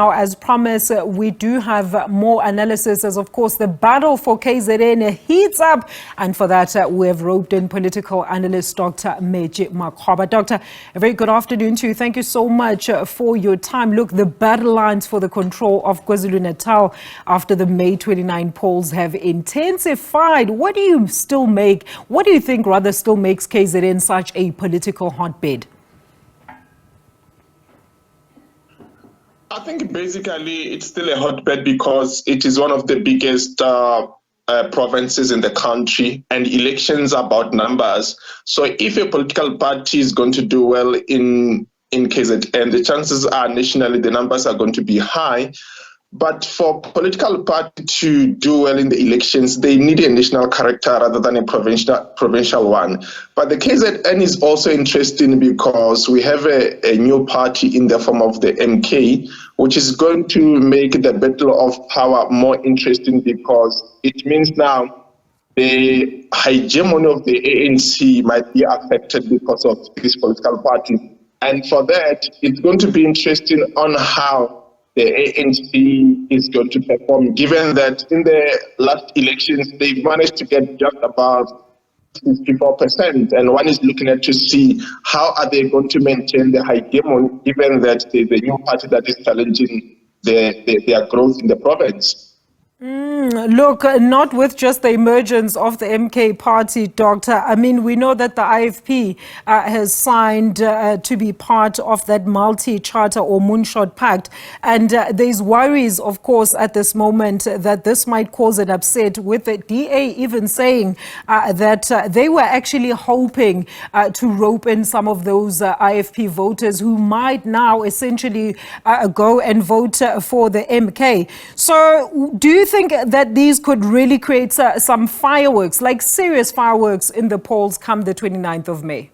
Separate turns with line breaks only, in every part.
Now, as promised, we do have more analysis as, of course, the battle for KZN heats up. And for that, we have roped in political analyst Dr. Metji Makgoba. Doctor, a very good afternoon to you. Thank you so much for your time. Look, the battle lines for the control of KwaZulu-Natal after the May 29 polls have intensified. What do you think rather still makes KZN such a political hotbed?
I think basically it's still a hotbed because it is one of the biggest provinces in the country, and elections are about numbers. So if a political party is going to do well in KZN, the chances are nationally the numbers are going to be high. But for political party to do well in the elections, they need a national character rather than a provincial one. But the KZN is also interesting because we have a new party in the form of the MK, which is going to make the battle of power more interesting because it means now the hegemony of the ANC might be affected because of this political party. And for that, it's going to be interesting on how the ANC is going to perform, given that in the last elections, they managed to get just about 54%. And one is looking at to see how are they going to maintain the hegemony, given that there's a new party that is challenging their growth in the province.
Look, not with just the emergence of the MK party, Doctor. I mean, we know that the IFP has signed to be part of that multi-charter or moonshot pact. And there's worries, of course, at this moment that this might cause an upset, with the DA even saying that they were actually hoping to rope in some of those IFP voters who might now essentially go and vote for the MK. So do you think that these could really create some fireworks, like serious fireworks in the polls come the 29th of May?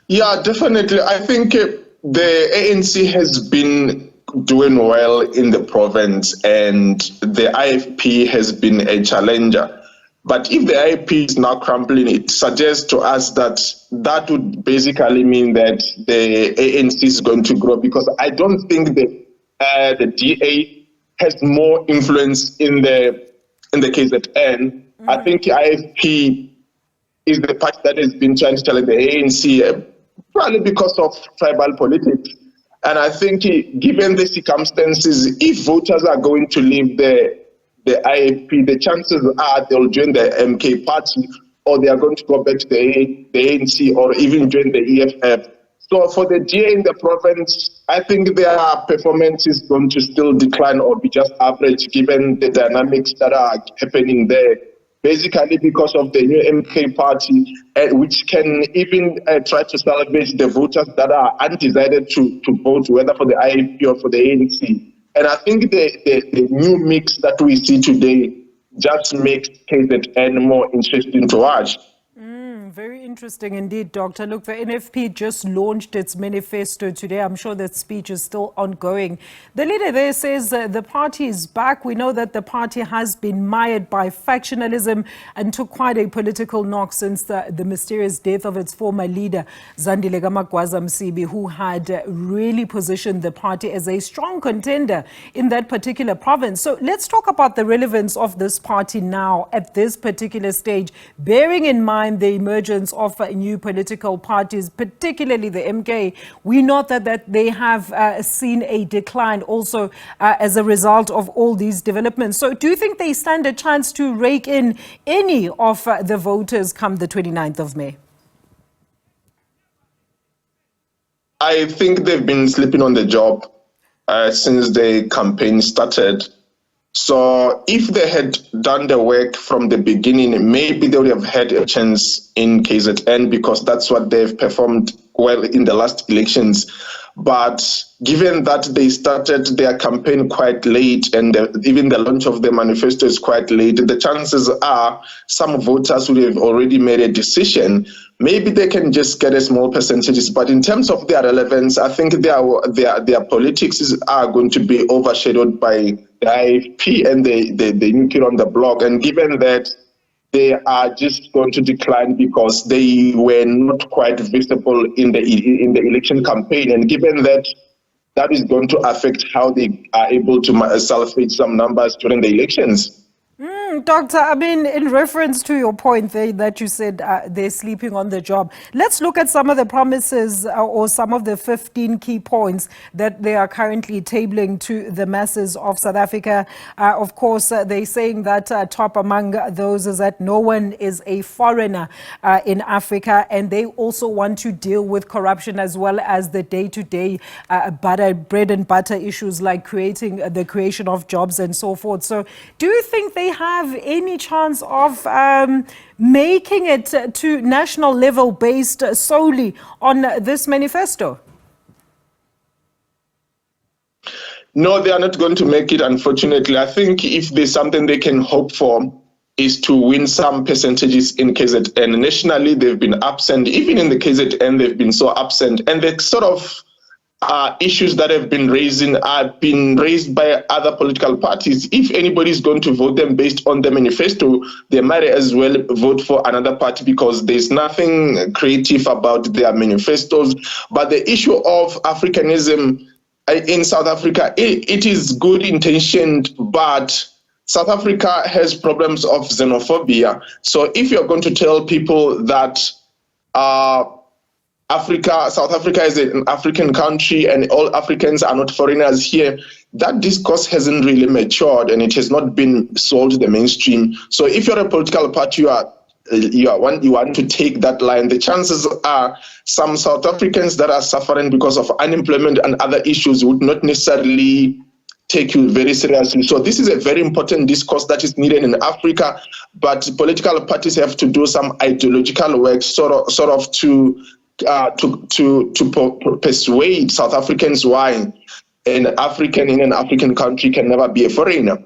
Yeah, definitely. I think the ANC has been doing well in the province and the IFP has been a challenger. But if the IFP is now crumbling, it suggests to us that that would basically mean that the ANC is going to grow, because I don't think the DA has more influence in the KZN. I think IFP is the party that has been trying to challenge the ANC, probably because of tribal politics. And I think given the circumstances, if voters are going to leave the IFP, the chances are they'll join the MK party, or they are going to go back to the ANC, or even join the EFF. So for the DA in the province, I think their performance is going to still decline or be just average, given the dynamics that are happening there, basically because of the new MK party, which can even try to salvage the voters that are undecided to vote, whether for the IFP or for the ANC. And I think the new mix that we see today just makes KZN more interesting to watch.
Very interesting indeed, Doctor. Look, the NFP just launched its manifesto today. I'm sure that speech is still ongoing. The leader there says the party is back. We know that the party has been mired by factionalism and took quite a political knock since the mysterious death of its former leader, Zandile Magwaza, who had really positioned the party as a strong contender in that particular province. So let's talk about the relevance of this party now at this particular stage, bearing in mind the emergence of new political parties, particularly the MK. We know that they have seen a decline also as a result of all these developments. So do you think they stand a chance to rake in any of the voters come the 29th of May?
I think they've been sleeping on the job since the campaign started. So if they had done the work from the beginning, maybe they would have had a chance in KZN, because that's what they've performed well in the last elections. But given that they started their campaign quite late, and even the launch of the manifesto is quite late, the chances are some voters would have already made a decision. Maybe they can just get a small percentages, but in terms of their relevance, I think their politics are going to be overshadowed by the IFP and the new kid on the block. And given that they are just going to decline because they were not quite visible in the election campaign. And given that, that is going to affect how they are able to salvage some numbers during the elections.
Doctor, I mean, in reference to your point there that you said they're sleeping on the job, let's look at some of the promises or some of the 15 key points that they are currently tabling to the masses of South Africa. Of course, they're saying that top among those is that no one is a foreigner in Africa, and they also want to deal with corruption as well as the day-to-day bread and butter issues like the creation of jobs and so forth. So do you think they have any chance of making it to national level based solely on this manifesto?
No, they are not going to make it, unfortunately. I think if there's something they can hope for is to win some percentages in KZN. Nationally, they've been absent. Even in the KZN, they've been so absent. And the sort of issues that have been raised by other political parties. If anybody is going to vote them based on the manifesto, they might as well vote for another party because there's nothing creative about their manifestos. But the issue of Africanism in South Africa, it is good intentioned, but South Africa has problems of xenophobia. So if you're going to tell people that South Africa is an African country and all Africans are not foreigners here, that discourse hasn't really matured and it has not been sold to the mainstream. So if you're a political party, you want to take that line, the chances are some South Africans that are suffering because of unemployment and other issues would not necessarily take you very seriously. So this is a very important discourse that is needed in Africa, but political parties have to do some ideological work sort of to persuade South Africans why in an African country can never be a foreigner.